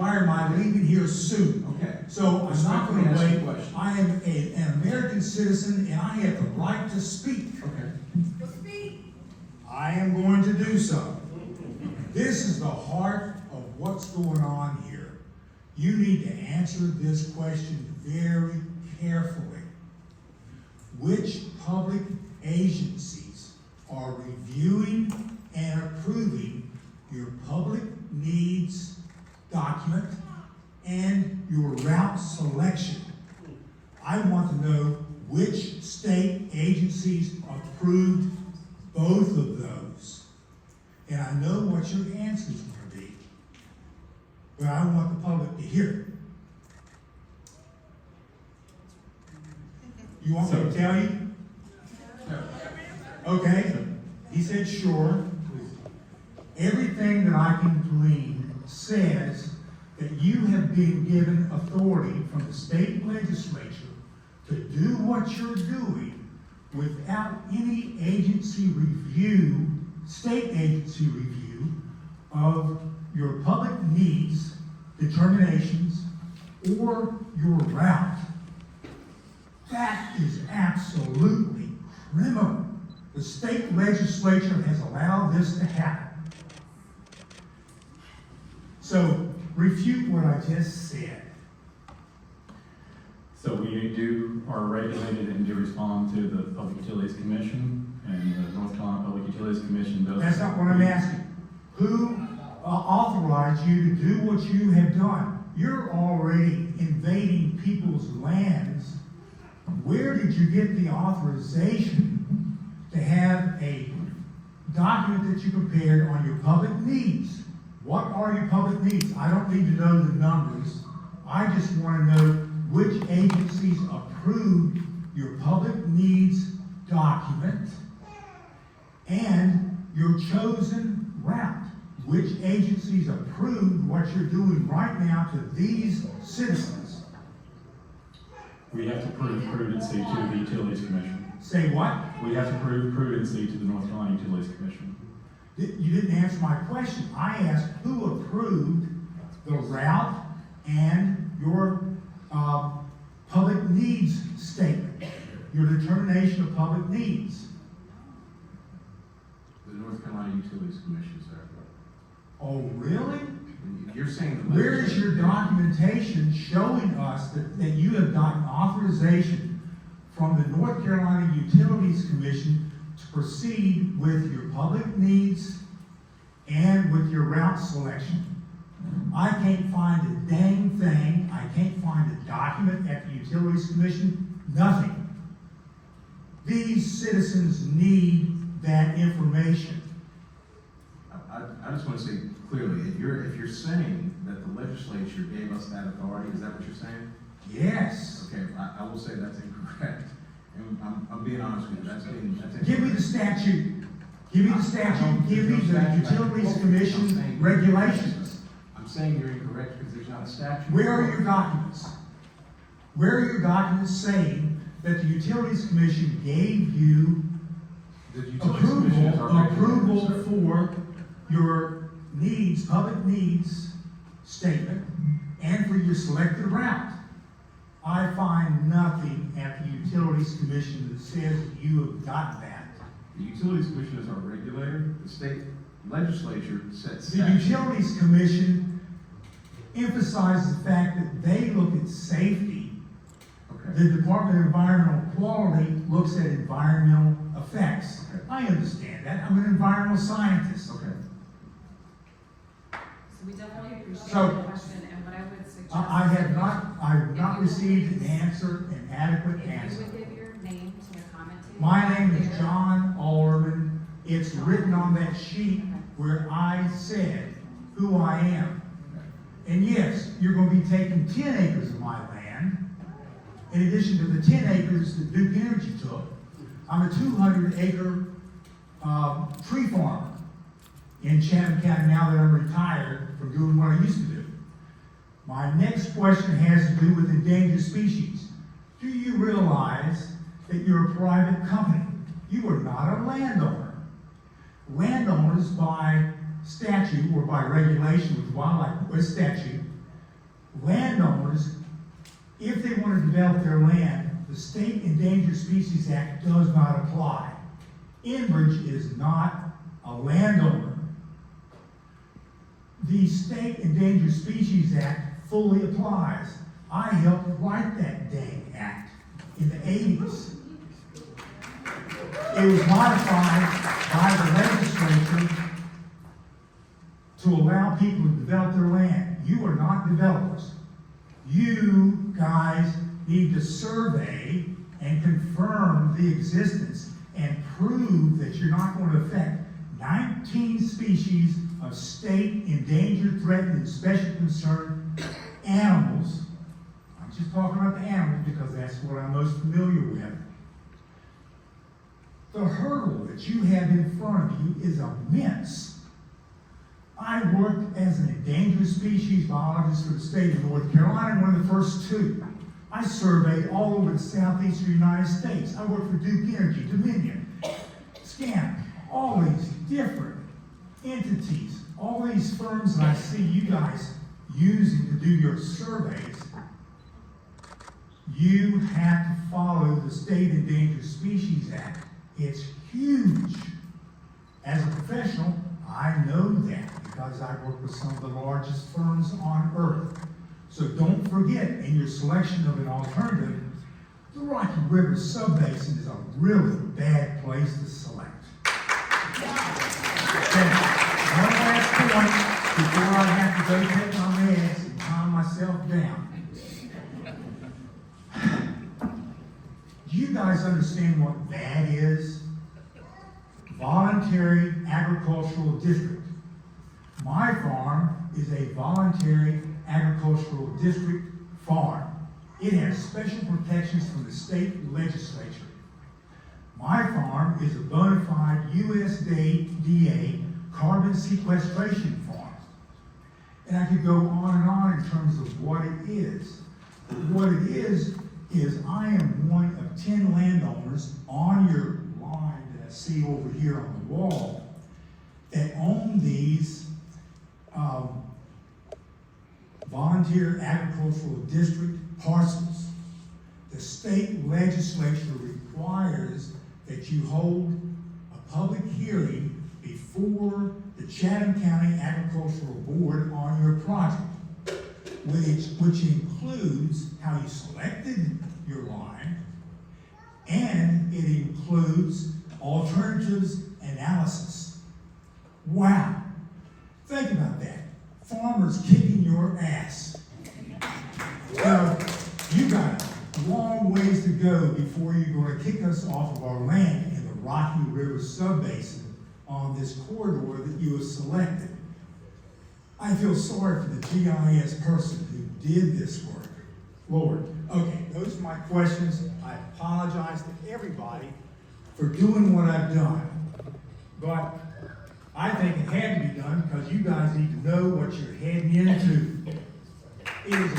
require my leaving here soon. Okay. So I'm not going to Respectfully ask wait. you a question. I am an American citizen and I have the right to speak. Okay. I am going to do so. This is the heart of what's going on here. You need to answer this question very carefully. Which public agencies are reviewing and approving your public needs document and your route selection? I want to know which state agencies approved both of those. And I know what your answer is going to be, but I want the public to hear it. You want me to tell you? Okay. He said, sure. Everything that I can glean says that you have been given authority from the state legislature to do what you're doing without any agency review, state agency review of your public needs determinations or your route. That is absolutely criminal. The state legislature has allowed this to happen. So, refute what I just said. So we are regulated and do respond to the Public Utilities Commission, and the North Carolina Public Utilities Commission does. That's not what I'm asking. Who authorized you to do what you have done? You're already invading people's lands. Where did you get the authorization to have a document that you prepared on your public needs? What are your public needs? I don't need to know the numbers. I just want to know which agencies approved your public needs document and your chosen route. Which agencies approved what you're doing right now to these citizens? We have to prove prudency to the Utilities Commission. Say what? We have to prove prudency to the North Carolina Utilities Commission. You didn't answer my question. I asked who approved the route and your public needs statement, your determination of public needs. The North Carolina Utilities Commission, sir. Oh, really? You're saying the Where is your documentation showing us that you have gotten authorization from the North Carolina Utilities Commission to proceed with your public needs and with your route selection? I can't find a dang thing. I can't find a document at the Utilities Commission. Nothing. These citizens need that information. I just want to say clearly, if you're saying that the legislature gave us that authority, is that what you're saying? Yes. Okay, I will say that's incorrect. And I'm being honest with you, that's incorrect. Give me the statute. Give me the statute. Give me the Utilities Commission regulations. I'm saying you're incorrect because there's not a statute. Where are your documents? Where are your documents saying that the Utilities Commission gave you The Utilities Commission is our approval regulator, sir. for your needs, public needs statement, and for your selected route? I find nothing at the Utilities Commission that says that you have gotten that. The Utilities Commission is our regulator. The state legislature sets The statutes. Utilities Commission emphasizes the fact that they look at safety. Okay. The Department of Environmental Quality looks at environmental effects. Okay. I understand that. I'm an environmental scientist. Okay. So we definitely appreciate So, the question, and what I would suggest. I have not received an answer, an adequate If you answer. would give your name to the commentator. My name is John Alderman. It's written on that sheet where I said who I am. And yes, you're going to be taking 10 acres of my land, in addition to the 10 acres that Duke Energy took. I'm a 200-acre tree farmer in Chatham County now that I'm retired from doing what I used to do. My next question has to do with endangered species. Do you realize that you're a private company? You are not a landowner. Landowners by statute or by regulation with wildlife statute landowners, if they want to develop their land, the State Endangered Species Act does not apply. Enbridge is not a landowner. The State Endangered Species Act fully applies. I helped write that dang act in the 80s. It was modified by the legislature to allow people to develop their land. You are not developers. You guys need to survey and confirm the existence and prove that you're not going to affect 19 species of state endangered, threatened, and special concern animals. I'm just talking about the animals because that's what I'm most familiar with. The hurdle that you have in front of you is immense. I worked as an endangered species biologist for the state of North Carolina, one of the first two. I surveyed all over the southeastern United States. I worked for Duke Energy, Dominion, Scan, all these different entities, all these firms that I see you guys using to do your surveys. You have to follow the State Endangered Species Act. It's huge. As a professional, I know that because I work with some of the largest firms on earth. So don't forget, in your selection of an alternative, the Rocky River Subbasin is a really bad place to select. Okay, one last point before I have to go take my meds and calm myself down. Do you guys understand what that is? Voluntary Agricultural District. My farm is a voluntary agricultural district farm. It has special protections from the state legislature. My farm is a bona fide USDA carbon sequestration farm. And I could go on in terms of what it is. What it is I am one of 10 landowners on your line that I see over here on the wall that own these volunteer agricultural district parcels. The state legislature requires that you hold a public hearing before the Chatham County Agricultural Board on your project, which includes how you selected your line, and it includes alternatives analysis. Wow. Think about that. Farmers kicking your ass. Now, you got a long ways to go before you're going to kick us off of our land in the Rocky River Subbasin on this corridor that you have selected. I feel sorry for the GIS person who did this work. Lord. Okay, those are my questions. I apologize to everybody for doing what I've done. But I think it had to be done because you guys need to know what you're heading into. It is a